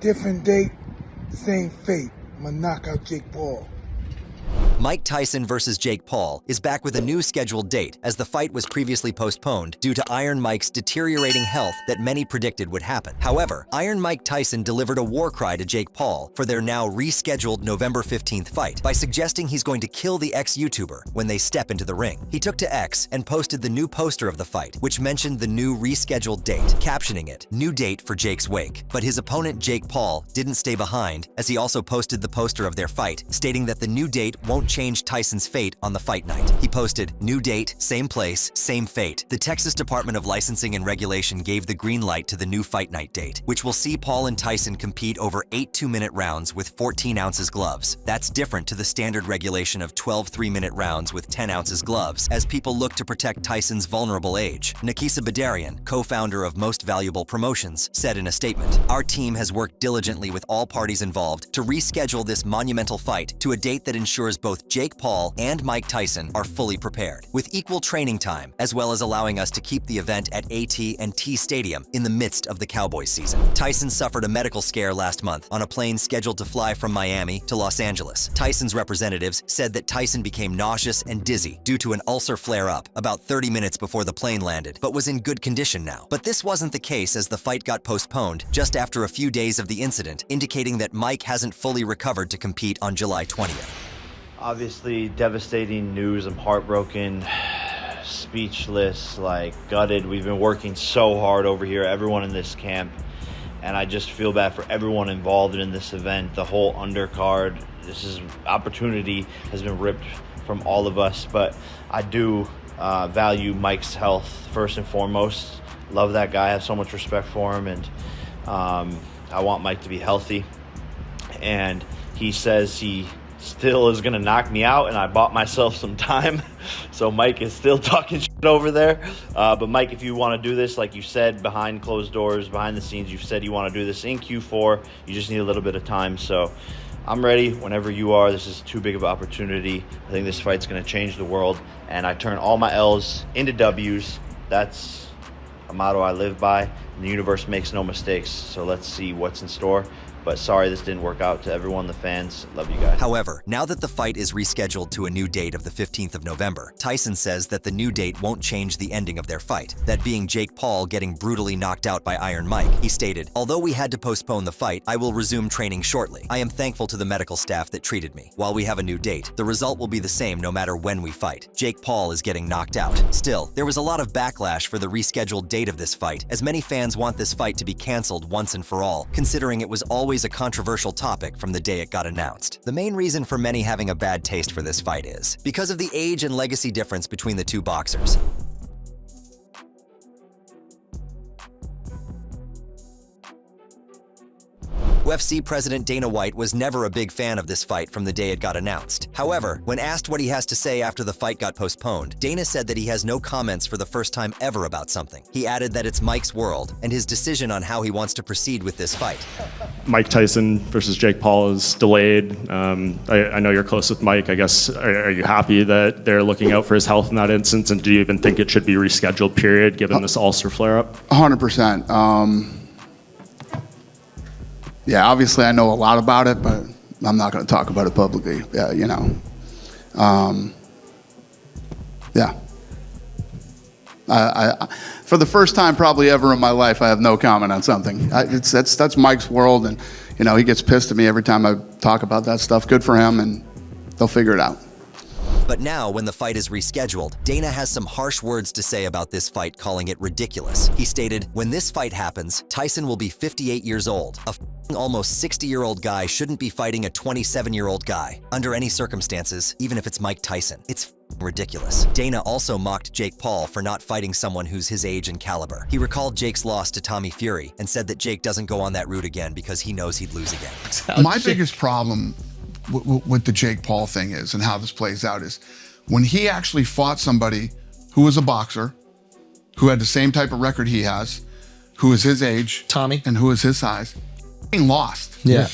Different date, same fate. I'm gonna knock out Jake Paul. Mike Tyson versus Jake Paul is back with a new scheduled date, as the fight was previously postponed due to Iron Mike's deteriorating health that many predicted would happen. However, Iron Mike Tyson delivered a war cry to Jake Paul for their now rescheduled November 15th fight by suggesting he's going to kill the ex-YouTuber when they step into the ring. He took to X and posted the new poster of the fight, which mentioned the new rescheduled date, captioning it, "New date for Jake's wake." But his opponent Jake Paul didn't stay behind, as he also posted the poster of their fight, stating that the new date won't change Tyson's fate on the fight night. He posted, "New date, same place, same fate." The Texas Department of Licensing and Regulation gave the green light to the new fight night date, which will see Paul and Tyson compete over 8 2-minute rounds with 14 ounces gloves. That's different to the standard regulation of 12 3-minute rounds with 10 ounces gloves, as people look to protect Tyson's vulnerable age. Nakisa Badarian, co-founder of Most Valuable Promotions, said in a statement, "Our team has worked diligently with all parties involved to reschedule this monumental fight to a date that ensures both Jake Paul and Mike Tyson are fully prepared, with equal training time, as well as allowing us to keep the event at AT&T Stadium in the midst of the Cowboys season." Tyson suffered a medical scare last month on a plane scheduled to fly from Miami to Los Angeles. Tyson's representatives said that Tyson became nauseous and dizzy due to an ulcer flare-up about 30 minutes before the plane landed, but was in good condition now. But this wasn't the case, as the fight got postponed just after a few days of the incident, indicating that Mike hasn't fully recovered to compete on July 20th. Obviously, devastating news. I'm heartbroken, speechless, gutted. We've been working so hard over here, everyone in this camp, and I just feel bad for everyone involved in this event, the whole undercard. Opportunity has been ripped from all of us, but I do value Mike's health first and foremost. Love that guy, I have so much respect for him, and I want Mike to be healthy. And he says he still is going to knock me out, and I bought myself some time. So Mike is still talking shit over there. But Mike, if you want to do this, like you said, behind closed doors, behind the scenes, you've said you want to do this in Q4. You just need a little bit of time. So I'm ready whenever you are. This is too big of an opportunity. I think this fight's going to change the world, and I turn all my L's into W's. That's a motto I live by. And the universe makes no mistakes. So let's see what's in store. But sorry this didn't work out. To everyone, the fans, love you guys. However, now that the fight is rescheduled to a new date of the 15th of November, Tyson says that the new date won't change the ending of their fight, that being Jake Paul getting brutally knocked out by Iron Mike. He stated, "Although we had to postpone the fight, I will resume training shortly. I am thankful to the medical staff that treated me. While we have a new date, the result will be the same no matter when we fight. Jake Paul is getting knocked out." Still, there was a lot of backlash for the rescheduled date of this fight, as many fans want this fight to be canceled once and for all, considering it was always a controversial topic from the day it got announced. The main reason for many having a bad taste for this fight is because of the age and legacy difference between the two boxers. UFC President Dana White was never a big fan of this fight from the day it got announced. However, when asked what he has to say after the fight got postponed, Dana said that he has no comments for the first time ever about something. He added that it's Mike's world and his decision on how he wants to proceed with this fight. Mike Tyson versus Jake Paul is delayed. I know you're close with Mike. I guess, are you happy that they're looking out for his health in that instance? And do you even think it should be rescheduled, period, given this ulcer flare-up? 100%. Yeah, obviously I know a lot about it, but I'm not going to talk about it publicly. Yeah, yeah. For the first time probably ever in my life, I have no comment on something. That's Mike's world, and he gets pissed at me every time I talk about that stuff. Good for him, and they'll figure it out. But now, when the fight is rescheduled, Dana has some harsh words to say about this fight, calling it ridiculous. He stated, "When this fight happens, Tyson will be 58 years old. A almost 60-year-old guy shouldn't be fighting a 27-year-old guy, under any circumstances, even if it's Mike Tyson. It's ridiculous." Dana also mocked Jake Paul for not fighting someone who's his age and caliber. He recalled Jake's loss to Tommy Fury and said that Jake doesn't go on that route again because he knows he'd lose again. My biggest problem with the Jake Paul thing is, and how this plays out, is when he actually fought somebody who was a boxer, who had the same type of record he has, who was his age, Tommy, and who was his size, he lost. Yeah.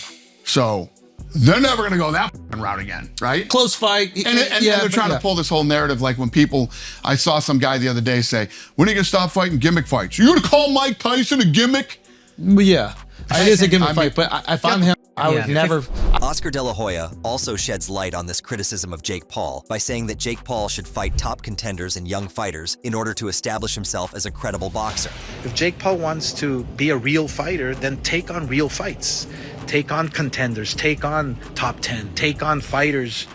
So they're never going to go that route again, right? Close fight. And they're trying to pull this whole narrative, like when people, I saw some guy the other day say, "When are you going to stop fighting gimmick fights? You going to call Mike Tyson a gimmick?" Yeah. It is a given I mean, fight, but if I'm him, I would never. Oscar De La Hoya also sheds light on this criticism of Jake Paul by saying that Jake Paul should fight top contenders and young fighters in order to establish himself as a credible boxer. If Jake Paul wants to be a real fighter, then take on real fights. Take on contenders, take on top 10, take on fighters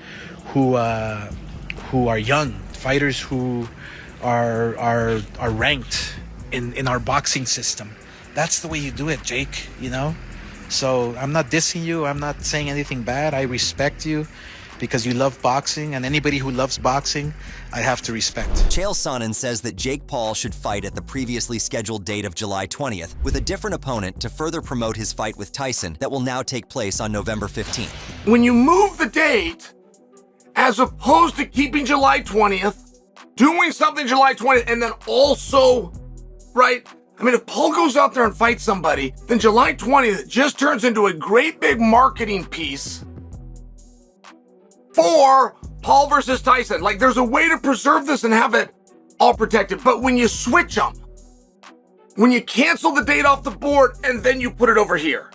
who are young, fighters who are ranked in our boxing system. That's the way you do it, Jake, you know? So I'm not dissing you. I'm not saying anything bad. I respect you because you love boxing, and anybody who loves boxing, I have to respect. Chael Sonnen says that Jake Paul should fight at the previously scheduled date of July 20th with a different opponent to further promote his fight with Tyson that will now take place on November 15th. When you move the date, as opposed to keeping July 20th, doing something July 20th, and then also, right? I mean, if Paul goes out there and fights somebody, then July 20th just turns into a great big marketing piece for Paul versus Tyson. Like, there's a way to preserve this and have it all protected. But when you switch them, when you cancel the date off the board and then you put it over here,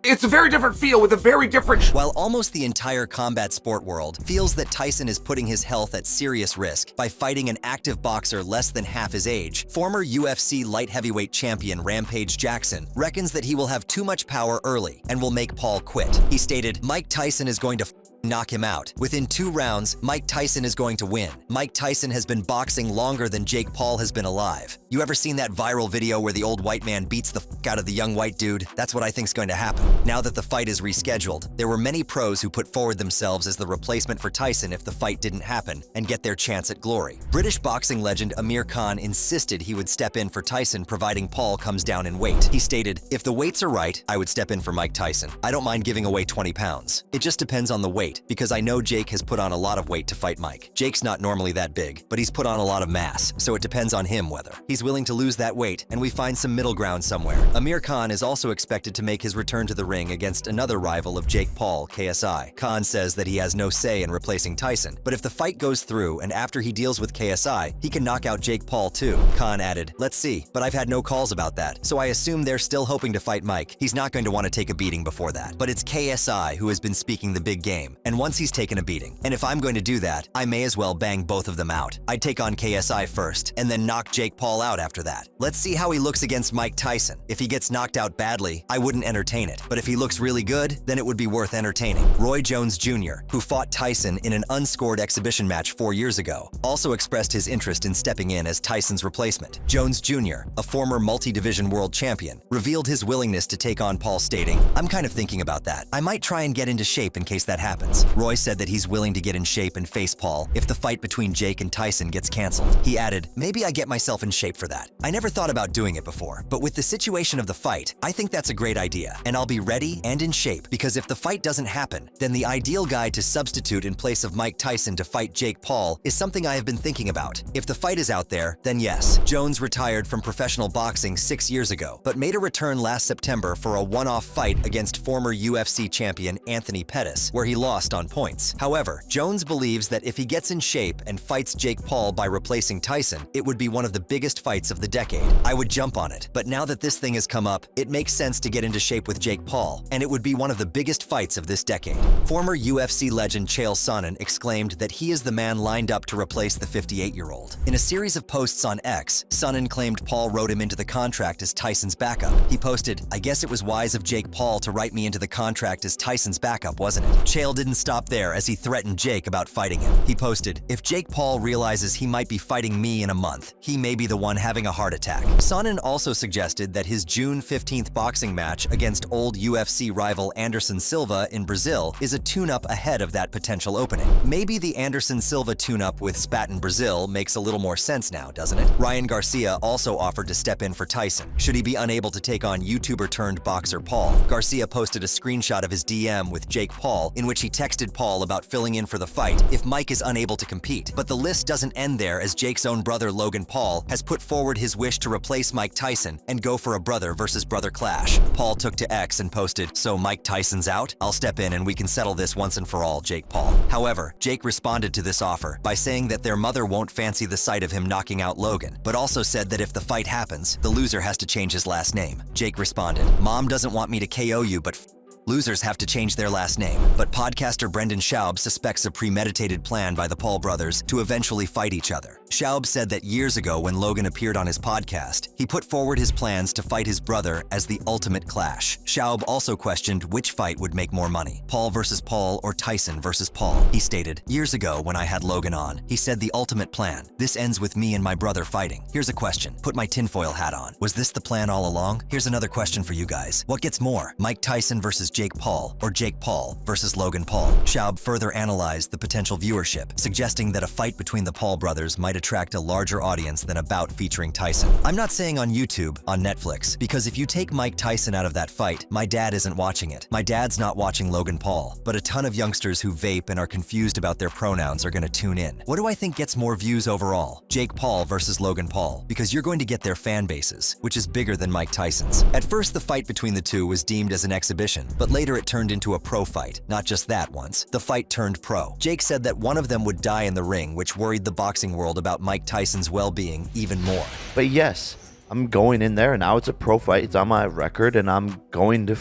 it's a very different feel with a very different... While almost the entire combat sport world feels that Tyson is putting his health at serious risk by fighting an active boxer less than half his age, former UFC light heavyweight champion Rampage Jackson reckons that he will have too much power early and will make Paul quit. He stated, "Mike Tyson is going to knock him out. Within 2 rounds, Mike Tyson is going to win. Mike Tyson has been boxing longer than Jake Paul has been alive. You ever seen that viral video where the old white man beats the out of the young white dude? That's what I think's going to happen." Now that the fight is rescheduled, there were many pros who put forward themselves as the replacement for Tyson if the fight didn't happen and get their chance at glory. British boxing legend Amir Khan insisted he would step in for Tyson providing Paul comes down in weight. He stated, "If the weights are right, I would step in for Mike Tyson. I don't mind giving away 20 pounds. It just depends on the weight, because I know Jake has put on a lot of weight to fight Mike. Jake's not normally that big, but he's put on a lot of mass, so it depends on him whether he's willing to lose that weight, and we find some middle ground somewhere." Amir Khan is also expected to make his return to the ring against another rival of Jake Paul, KSI. Khan says that he has no say in replacing Tyson, but if the fight goes through and after he deals with KSI, he can knock out Jake Paul too. Khan added, "Let's see, but I've had no calls about that, so I assume they're still hoping to fight Mike. He's not going to want to take a beating before that. But it's KSI who has been speaking the big game, and once he's taken a beating, and if I'm going to do that, I may as well bang both of them out. I'd take on KSI first, and then knock Jake Paul out after that. Let's see how he looks against Mike Tyson. If he gets knocked out badly, I wouldn't entertain it, but if he looks really good, then it would be worth entertaining." Roy Jones Jr., who fought Tyson in an unscored exhibition match 4 years ago, also expressed his interest in stepping in as Tyson's replacement. Jones Jr., a former multi-division world champion, revealed his willingness to take on Paul, stating, "I'm kind of thinking about that. I might try and get into shape in case that happens." Roy said that he's willing to get in shape and face Paul if the fight between Jake and Tyson gets canceled. He added, "Maybe I get myself in shape for that. I never thought about doing it before, but with the situation of the fight, I think that's a great idea, and I'll be ready and in shape, because if the fight doesn't happen, then the ideal guy to substitute in place of Mike Tyson to fight Jake Paul is something I have been thinking about. If the fight is out there, then yes." Jones retired from professional boxing 6 years ago, but made a return last September for a one-off fight against former UFC champion Anthony Pettis, where he lost on points. However, Jones believes that if he gets in shape and fights Jake Paul by replacing Tyson, it would be one of the biggest fights of the decade. "I would jump on it, but now that this thing has come up, it makes sense to get into shape with Jake Paul, and it would be one of the biggest fights of this decade." Former UFC legend Chael Sonnen exclaimed that he is the man lined up to replace the 58-year-old. In a series of posts on X, Sonnen claimed Paul wrote him into the contract as Tyson's backup. He posted, "I guess it was wise of Jake Paul to write me into the contract as Tyson's backup, wasn't it?" Chael didn't stop there as he threatened Jake about fighting him. He posted, "If Jake Paul realizes he might be fighting me in a month, he may be the one having a heart attack." Sonnen also suggested that his June 15th boxing match against old UFC rival Anderson Silva in Brazil is a tune-up ahead of that potential opening. Maybe the Anderson Silva tune-up with Spat in Brazil makes a little more sense now, doesn't it? Ryan Garcia also offered to step in for Tyson, should he be unable to take on YouTuber-turned-boxer Paul. Garcia posted a screenshot of his DM with Jake Paul, in which he texted Paul about filling in for the fight if Mike is unable to compete. But the list doesn't end there, as Jake's own brother Logan Paul has put forward his wish to replace Mike Tyson and go for a brother versus brother clash. Paul took to X and posted, "So Mike Tyson's out? I'll step in and we can settle this once and for all, Jake Paul." However, Jake responded to this offer by saying that their mother won't fancy the sight of him knocking out Logan, but also said that if the fight happens, the loser has to change his last name. Jake responded, "Mom doesn't want me to KO you, but losers have to change their last name." But podcaster Brendan Schaub suspects a premeditated plan by the Paul brothers to eventually fight each other. Schaub said that years ago when Logan appeared on his podcast, he put forward his plans to fight his brother as the ultimate clash. Schaub also questioned which fight would make more money, Paul versus Paul or Tyson versus Paul. He stated, "Years ago when I had Logan on, he said the ultimate plan. This ends with me and my brother fighting. Here's a question. Put my tinfoil hat on. Was this the plan all along? Here's another question for you guys. What gets more, Mike Tyson versus Jake Paul or Jake Paul versus Logan Paul?" Schaub further analyzed the potential viewership, suggesting that a fight between the Paul brothers might attract a larger audience than a bout featuring Tyson. "I'm not saying on YouTube, on Netflix, because if you take Mike Tyson out of that fight, my dad isn't watching it. My dad's not watching Logan Paul, but a ton of youngsters who vape and are confused about their pronouns are gonna tune in. What do I think gets more views overall? Jake Paul versus Logan Paul, because you're going to get their fan bases, which is bigger than Mike Tyson's." At first, the fight between the two was deemed as an exhibition, but later it turned into a pro fight. Not just that once. The fight turned pro. Jake said that one of them would die in the ring, which worried the boxing world about Mike Tyson's well-being even more. But yes, I'm going in there and now it's a pro fight. It's on my record and I'm going to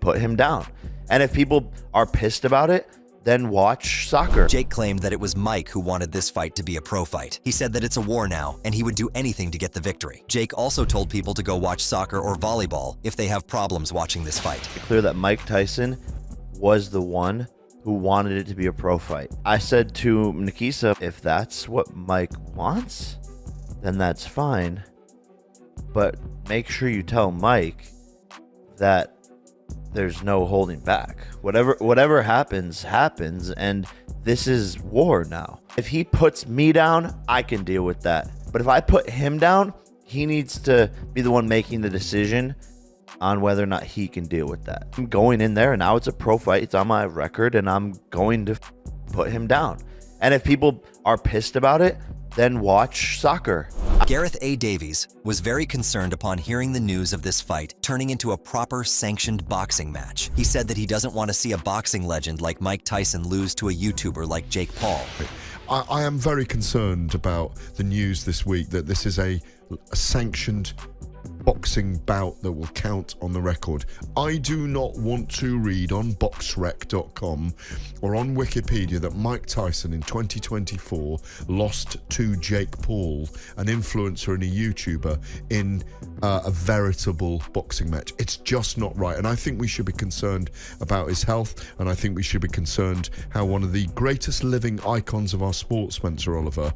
put him down. And if people are pissed about it, then watch soccer. Jake claimed that it was Mike who wanted this fight to be a pro fight. He said that it's a war now, and he would do anything to get the victory. Jake also told people to go watch soccer or volleyball if they have problems watching this fight. It's clear that Mike Tyson was the one who wanted it to be a pro fight. I said to Nikisa, if that's what Mike wants, then that's fine. But make sure you tell Mike that there's no holding back. Whatever happens, happens, and this is war now. If he puts me down, I can deal with that. But if I put him down, he needs to be the one making the decision on whether or not he can deal with that. I'm going in there and now it's a pro fight. It's on my record and I'm going to put him down. And if people are pissed about it, then watch soccer. Gareth A. Davies was very concerned upon hearing the news of this fight turning into a proper sanctioned boxing match. He said that he doesn't want to see a boxing legend like Mike Tyson lose to a YouTuber like Jake Paul. I am very concerned about the news this week that this is a sanctioned boxing bout that will count on the record. I do not want to read on boxrec.com or on Wikipedia that Mike Tyson in 2024 lost to Jake Paul, an influencer and a YouTuber, in a veritable boxing match. It's just not right. And I think we should be concerned about his health, and I think we should be concerned how one of the greatest living icons of our sport, Spencer Oliver.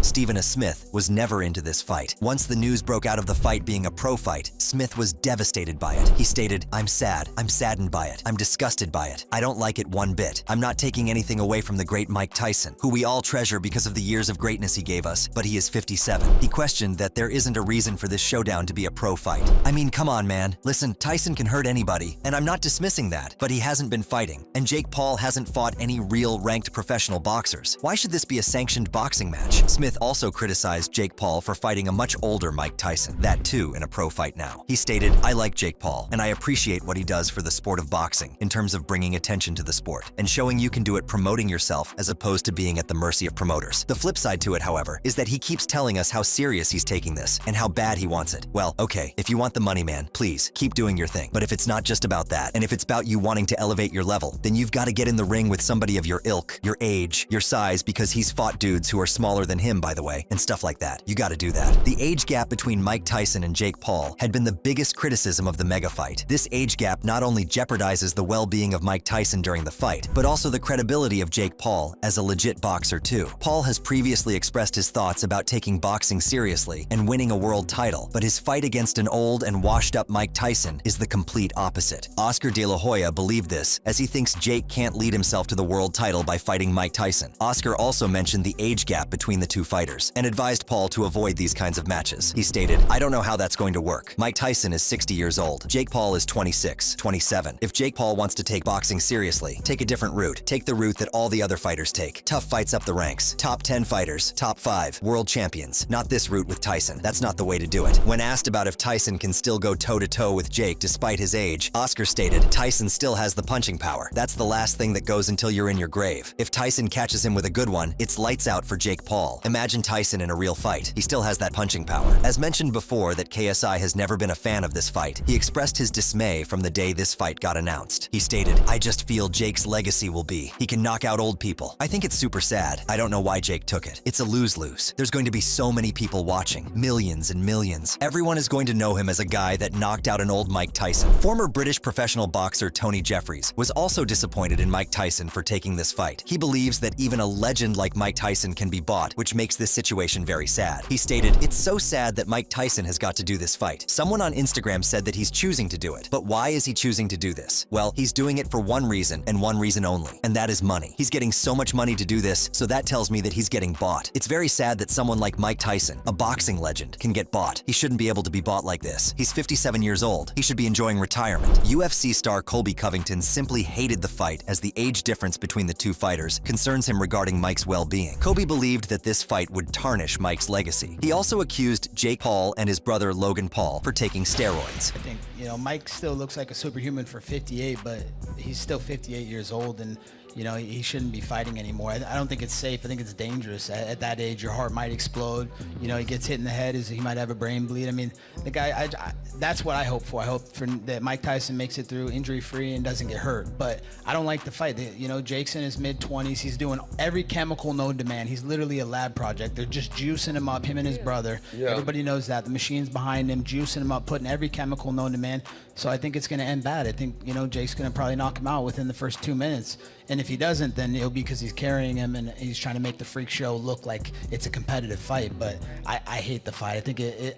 Stephen A. Smith was never into this fight. Once the news broke out of the fight being a pro fight, Smith was devastated by it. He stated, "I'm sad. I'm saddened by it. I'm disgusted by it. I don't like it one bit. I'm not taking anything away from the great Mike Tyson, who we all treasure because of the years of greatness he gave us, but he is 57. He questioned that there isn't a reason for this showdown to be a pro fight. I mean, come on, man. Listen, Tyson can hurt anybody, and I'm not dismissing that, but he hasn't been fighting, and Jake Paul hasn't fought any real ranked professional boxers. Why should this be a sanctioned boxing match?" Smith also criticized Jake Paul for fighting a much older Mike Tyson, that too in a pro fight now. He stated, "I like Jake Paul, and I appreciate what he does for the sport of boxing in terms of bringing attention to the sport and showing you can do it promoting yourself as opposed to being at the mercy of promoters. The flip side to it, however, is that he keeps telling us how serious he's taking this and how bad he wants it. Well, okay, if you want the money, man, please keep doing your thing. But if it's not just about that, and if it's about you wanting to elevate your level, then you've got to get in the ring with somebody of your ilk, your age, your size, because he's fought dudes who are smaller than him, by the way, and stuff like that. You got to do that." The age gap between Mike Tyson and Jake Paul had been the biggest criticism of the mega fight. This age gap not only jeopardizes the well-being of Mike Tyson during the fight, but also the credibility of Jake Paul as a legit boxer too. Paul has previously expressed his thoughts about taking boxing seriously and winning a world title, but his fight against an old and washed-up Mike Tyson is the complete opposite. Oscar De La Hoya believed this, as he thinks Jake can't lead himself to the world title by fighting Mike Tyson. Oscar also mentioned the age gap between the two fighters and advised Paul to avoid these kinds of matches. He stated, "I don't know how that's going going to work. Mike Tyson is 60 years old. Jake Paul is 26, 27. If Jake Paul wants to take boxing seriously, take a different route. Take the route that all the other fighters take. Tough fights up the ranks. Top 10 fighters, top 5, world champions. Not this route with Tyson. That's not the way to do it. When asked about if Tyson can still go toe-to-toe with Jake despite his age, Oscar stated, Tyson still has the punching power. That's the last thing that goes until you're in your grave. If Tyson catches him with a good one, it's lights out for Jake Paul. Imagine Tyson in a real fight. He still has that punching power. As mentioned before that KSI has never been a fan of this fight, he expressed his dismay from the day this fight got announced. He stated, I just feel Jake's legacy will be, he can knock out old people. I think it's super sad. I don't know why Jake took it. It's a lose-lose. There's going to be so many people watching. Millions and millions. Everyone is going to know him as a guy that knocked out an old Mike Tyson. Former British professional boxer Tony Jeffries was also disappointed in Mike Tyson for taking this fight. He believes that even a legend like Mike Tyson can be bought, which makes this situation very sad. He stated, it's so sad that Mike Tyson has got to do this fight. Someone on Instagram said that he's choosing to do it. But why is he choosing to do this? Well, he's doing it for one reason and one reason only, and that is money. He's getting so much money to do this, so that tells me that he's getting bought. It's very sad that someone like Mike Tyson, a boxing legend, can get bought. He shouldn't be able to be bought like this. He's 57 years old. He should be enjoying retirement. UFC star Colby Covington simply hated the fight as the age difference between the two fighters concerns him regarding Mike's well-being. Colby believed that this fight would tarnish Mike's legacy. He also accused Jake Paul and his brother Logan Paul for taking steroids. I think, Mike still looks like a superhuman for 58, but he's still 58 years old, and he shouldn't be fighting anymore. I don't think it's safe. I think it's dangerous. At that age, your heart might explode. He gets hit in the head, he might have a brain bleed. I mean, the guy, that's what I hope for. I hope that Mike Tyson makes it through injury-free and doesn't get hurt. But I don't like the fight. Jake's in his mid-20s. He's doing every chemical known to man. He's literally a lab project. They're just juicing him up, him and his brother. Yeah. Everybody knows that. The machine's behind him, juicing him up, putting every chemical known to man. So I think it's going to end bad. I think, Jake's going to probably knock him out within the first 2 minutes. And if he doesn't, then it'll be because he's carrying him and he's trying to make the freak show look like it's a competitive fight. But I hate the fight.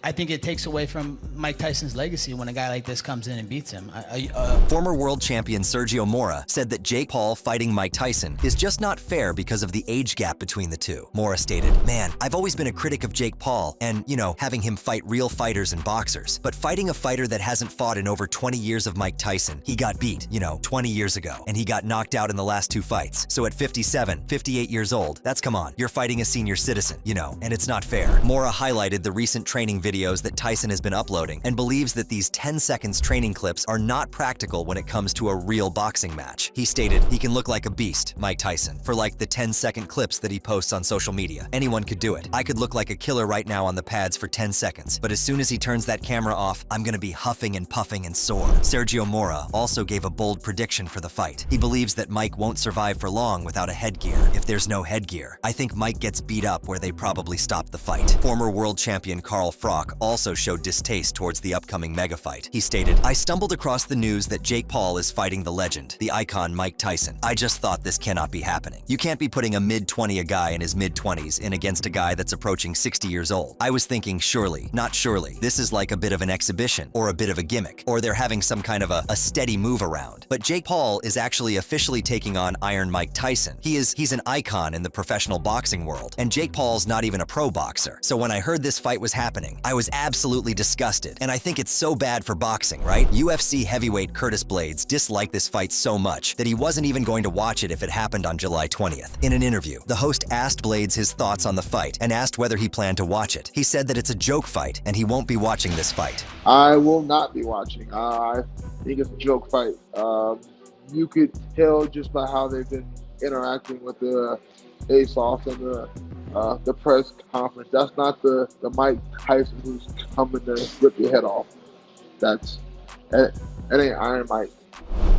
I think it takes away from Mike Tyson's legacy when a guy like this comes in and beats him. Former world champion Sergio Mora said that Jake Paul fighting Mike Tyson is just not fair because of the age gap between the two. Mora stated, man, I've always been a critic of Jake Paul and, having him fight real fighters and boxers. But fighting a fighter that hasn't fought in over 20 years of Mike Tyson, he got beat, 20 years ago, and he got knocked out in the last 2 fights. So at 57, 58 years old, come on, you're fighting a senior citizen, and it's not fair. Mora highlighted the recent training videos that Tyson has been uploading and believes that these 10 seconds training clips are not practical when it comes to a real boxing match. He stated he can look like a beast, Mike Tyson, for like the 10-second clips that he posts on social media. Anyone could do it. I could look like a killer right now on the pads for 10 seconds, but as soon as he turns that camera off, I'm gonna be huffing and puffing and sore. Sergio Mora also gave a bold prediction for the fight. He believes that Mike won't survive for long without a headgear. If there's no headgear, I think Mike gets beat up where they probably stopped the fight. Former world champion Carl Froch also showed distaste towards the upcoming mega fight. He stated, I stumbled across the news that Jake Paul is fighting the legend, the icon Mike Tyson. I just thought this cannot be happening. You can't be putting a mid-20 guy in his mid-20s in against a guy that's approaching 60 years old. I was thinking, surely, not surely, this is like a bit of an exhibition or a bit of a gimmick, or they're having some kind of a steady move around. But Jake Paul is actually officially taking on Iron Mike Tyson. He's an icon in the professional boxing world, and Jake Paul's not even a pro boxer. So when I heard this fight was happening, I was absolutely disgusted, and I think it's so bad for boxing, right? UFC heavyweight Curtis Blades disliked this fight so much that he wasn't even going to watch it if it happened on July 20th. In an interview, the host asked Blades his thoughts on the fight and asked whether he planned to watch it. He said that it's a joke fight and he won't be watching this fight. I will not be watching. I think it's a joke fight. You could tell just by how they've been interacting with the face-off and the press conference. That's not the Mike Tyson who's coming to rip your head off. That ain't Iron Mike.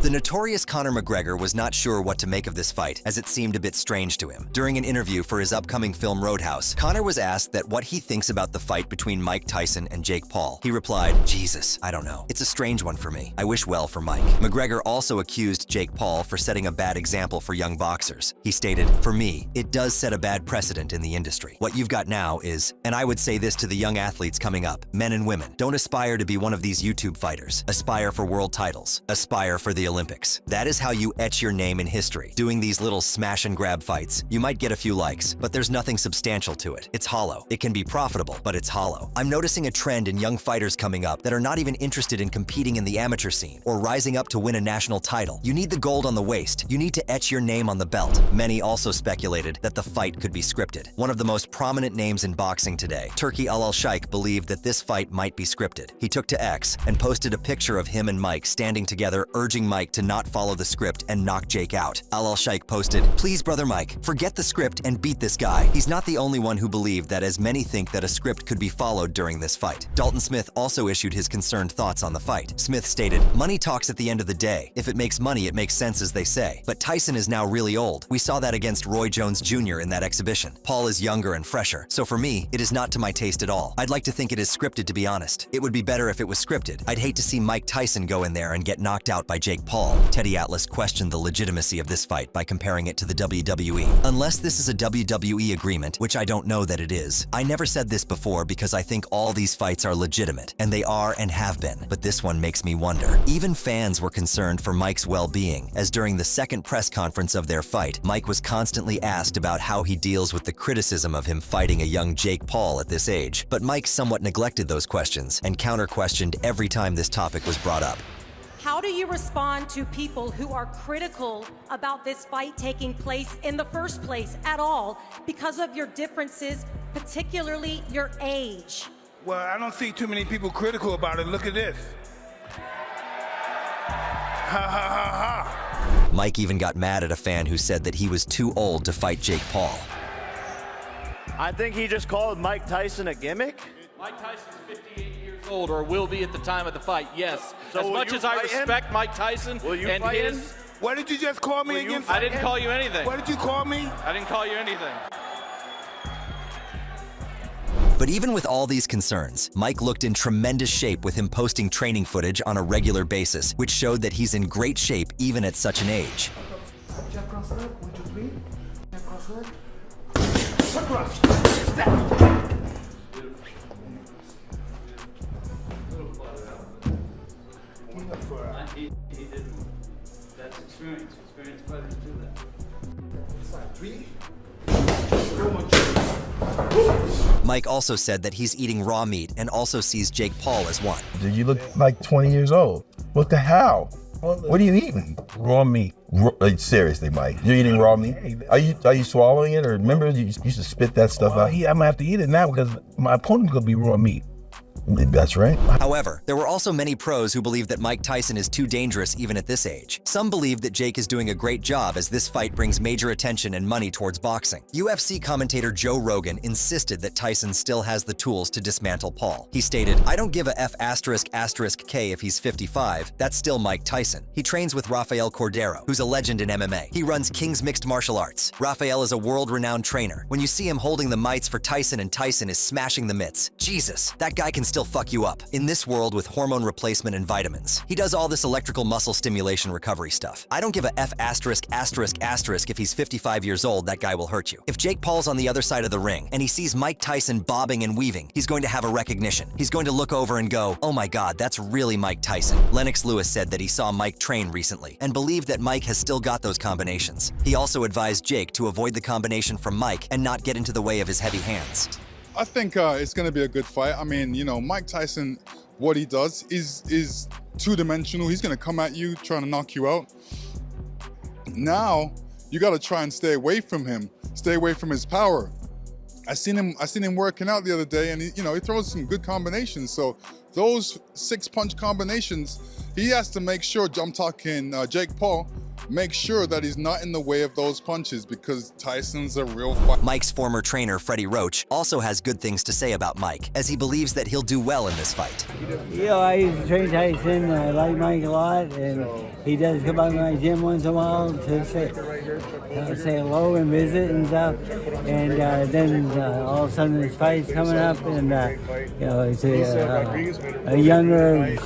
The notorious Conor McGregor was not sure what to make of this fight, as it seemed a bit strange to him. During an interview for his upcoming film Roadhouse, Conor was asked that what he thinks about the fight between Mike Tyson and Jake Paul. He replied, Jesus, I don't know. It's a strange one for me. I wish well for Mike. McGregor also accused Jake Paul for setting a bad example for young boxers. He stated, for me, it does set a bad precedent in the industry. What you've got now is, and I would say this to the young athletes coming up, men and women, don't aspire to be one of these YouTube fighters. Aspire for world titles. Aspire for for the Olympics. That is how you etch your name in history. Doing these little smash and grab fights, you might get a few likes, but there's nothing substantial to it. It's hollow. It can be profitable, but it's hollow. I'm noticing a trend in young fighters coming up that are not even interested in competing in the amateur scene or rising up to win a national title. You need the gold on the waist. You need to etch your name on the belt. Many also speculated that the fight could be scripted. One of the most prominent names in boxing today, Turki Al-Sheikh, believed that this fight might be scripted. He took to X and posted a picture of him and Mike standing together, urging Mike to not follow the script and knock Jake out. Al-Sheikh posted, "Please, brother Mike, forget the script and beat this guy." He's not the only one who believed that, as many think that a script could be followed during this fight. Dalton Smith also issued his concerned thoughts on the fight. Smith stated, "Money talks at the end of the day. If it makes money, it makes sense, as they say. But Tyson is now really old. We saw that against Roy Jones Jr. in that exhibition. Paul is younger and fresher. So for me, it is not to my taste at all. I'd like to think it is scripted, to be honest. It would be better if it was scripted. I'd hate to see Mike Tyson go in there and get knocked out by Jake Paul." Teddy Atlas questioned the legitimacy of this fight by comparing it to the WWE. "Unless this is a WWE agreement, which I don't know that it is. I never said this before because I think all these fights are legitimate, and they are and have been. But this one makes me wonder." Even fans were concerned for Mike's well-being, as during the second press conference of their fight, Mike was constantly asked about how he deals with the criticism of him fighting a young Jake Paul at this age. But Mike somewhat neglected those questions and counter-questioned every time this topic was brought up. How do you respond to people who are critical about this fight taking place in the first place at all because of your differences, particularly your age? Well, I don't see too many people critical about it. Look at this. Ha ha ha ha. Mike even got mad at a fan who said that he was too old to fight Jake Paul. I think he just called Mike Tyson a gimmick. Mike Tyson's 58 years old, or will be at the time of the fight, yes. So as much as I respect Mike Tyson and his... What did you just call me again? I didn't call you anything. What did you call me? I didn't call you anything. But even with all these concerns, Mike looked in tremendous shape with him posting training footage on a regular basis, which showed that he's in great shape even at such an age. That's experience. Experienced fighters do that. Mike also said that he's eating raw meat and also sees Jake Paul as one. You look like 20 years old. What the hell? What are you eating? Raw meat. Seriously, Mike, you're eating raw meat? Are you swallowing it, or remember you used to spit that stuff out? I'm gonna have to eat it now because my opponent's gonna be raw meat. That's right. However, there were also many pros who believe that Mike Tyson is too dangerous even at this age. Some believe that Jake is doing a great job, as this fight brings major attention and money towards boxing. UFC commentator Joe Rogan insisted that Tyson still has the tools to dismantle Paul. He stated, "I don't give a F***K if he's 55, that's still Mike Tyson. He trains with Rafael Cordero, who's a legend in MMA. He runs King's Mixed Martial Arts. Rafael is a world-renowned trainer. When you see him holding the mites for Tyson and Tyson is smashing the mitts, Jesus, that guy can still fuck you up. In this world with hormone replacement and vitamins. He does all this electrical muscle stimulation recovery stuff. I don't give a F***, if he's 55 years old, that guy will hurt you. If Jake Paul's on the other side of the ring and he sees Mike Tyson bobbing and weaving, he's going to have a recognition. He's going to look over and go, oh my God, that's really Mike Tyson." Lennox Lewis said that he saw Mike train recently and believed that Mike has still got those combinations. He also advised Jake to avoid the combination from Mike and not get into the way of his heavy hands. I think it's going to be a good fight. I mean, you know, Mike Tyson, what he does is two-dimensional. He's going to come at you, trying to knock you out. Now, you got to try and stay away from him, stay away from his power. I seen him working out the other day, and he throws some good combinations. So those 6-punch combinations, he has to make sure. I'm talking Jake Paul. Make sure that he's not in the way of those punches, because Tyson's a real fighter. Mike's former trainer, Freddie Roach, also has good things to say about Mike, as he believes that he'll do well in this fight. You know, I used to train Tyson. I like Mike a lot, and he does come by my gym once in a while to say hello and visit and stuff. And then all of a sudden this fight's coming up, and it's a younger,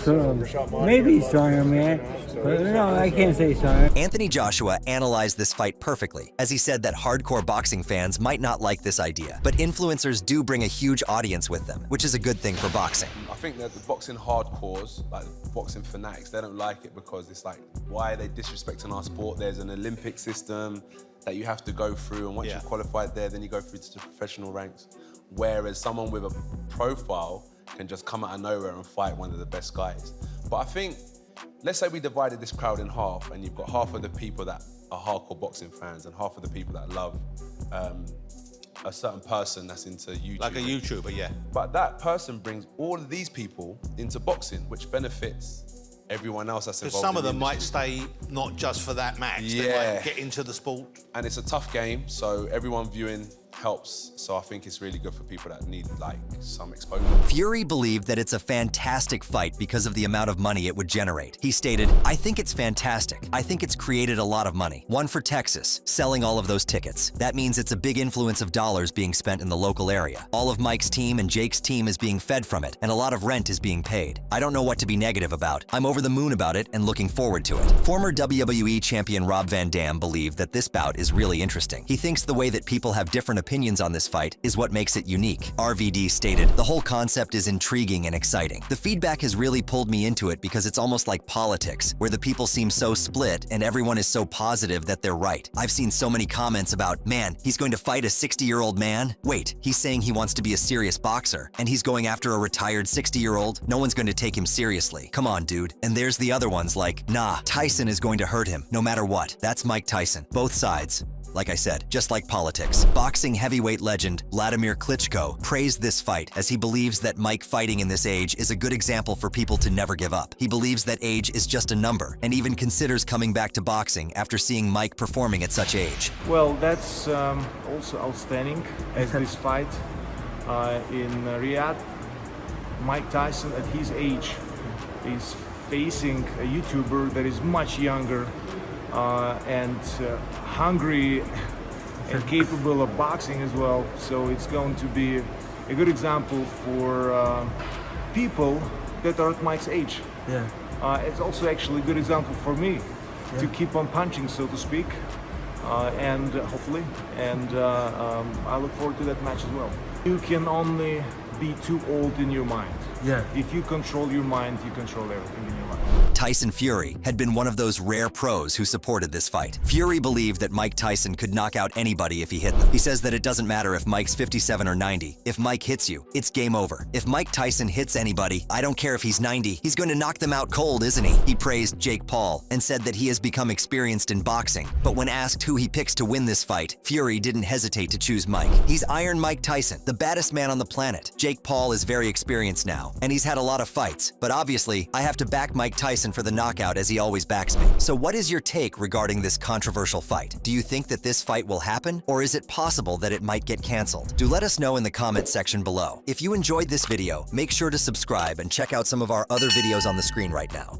maybe stronger man. But no, I can't say sorry. Anthony Joshua analyzed this fight perfectly, as he said that hardcore boxing fans might not like this idea, but influencers do bring a huge audience with them, which is a good thing for boxing. I think that the boxing hardcores, like the boxing fanatics, they don't like it because it's like, why are they disrespecting our sport? There's an Olympic system that you have to go through, and once you've qualified there, then you go through to the professional ranks. Whereas someone with a profile can just come out of nowhere and fight one of the best guys. But I think, let's say we divided this crowd in half, and you've got half of the people that are hardcore boxing fans and half of the people that love a certain person that's into YouTube. Like a YouTuber, yeah. But that person brings all of these people into boxing, which benefits everyone else that's involved. Because some of them the might stay not just for that match, they might get into the sport. And it's a tough game, so everyone viewing helps. So I think it's really good for people that need like some exposure. Fury believed that it's a fantastic fight because of the amount of money it would generate. He stated, "I think it's fantastic. I think it's created a lot of money. One for Texas, selling all of those tickets. That means it's a big influence of dollars being spent in the local area. All of Mike's team and Jake's team is being fed from it, and a lot of rent is being paid. I don't know what to be negative about. I'm over the moon about it and looking forward to it." Former WWE champion Rob Van Dam believed that this bout is really interesting. He thinks the way that people have different opinions on this fight is what makes it unique. RVD stated, "The whole concept is intriguing and exciting. The feedback has really pulled me into it because it's almost like politics, where the people seem so split and everyone is so positive that they're right. I've seen so many comments about, man, he's going to fight a 60-year-old man? Wait, he's saying he wants to be a serious boxer, and he's going after a retired 60-year-old? No one's going to take him seriously. Come on, dude." And there's the other ones like, nah, Tyson is going to hurt him, no matter what. That's Mike Tyson. Both sides. Like I said, just like politics. Boxing heavyweight legend Vladimir Klitschko praised this fight as he believes that Mike fighting in this age is a good example for people to never give up. He believes that age is just a number and even considers coming back to boxing after seeing Mike performing at such age. Well, that's also outstanding as this fight in Riyadh. Mike Tyson at his age is facing a YouTuber that is much younger and hungry and capable of boxing as well. So it's going to be a good example for people that are at Mike's age. It's also actually a good example for me to keep on punching, so to speak, and hopefully, and I look forward to that match as well. You can only be too old in your mind. If you control your mind, you control everything in your life. Tyson Fury had been one of those rare pros who supported this fight. Fury believed that Mike Tyson could knock out anybody if he hit them. He says that it doesn't matter if Mike's 57 or 90. If Mike hits you, it's game over. If Mike Tyson hits anybody, I don't care if he's 90, he's going to knock them out cold, isn't he? He praised Jake Paul and said that he has become experienced in boxing. But when asked who he picks to win this fight, Fury didn't hesitate to choose Mike. He's Iron Mike Tyson, the baddest man on the planet. Jake Paul is very experienced now, and he's had a lot of fights. But obviously, I have to back Mike Tyson for the knockout as he always backs me. So what is your take regarding this controversial fight? Do you think that this fight will happen, or is it possible that it might get canceled? Do let us know in the comment section below. If you enjoyed this video, make sure to subscribe and check out some of our other videos on the screen right now.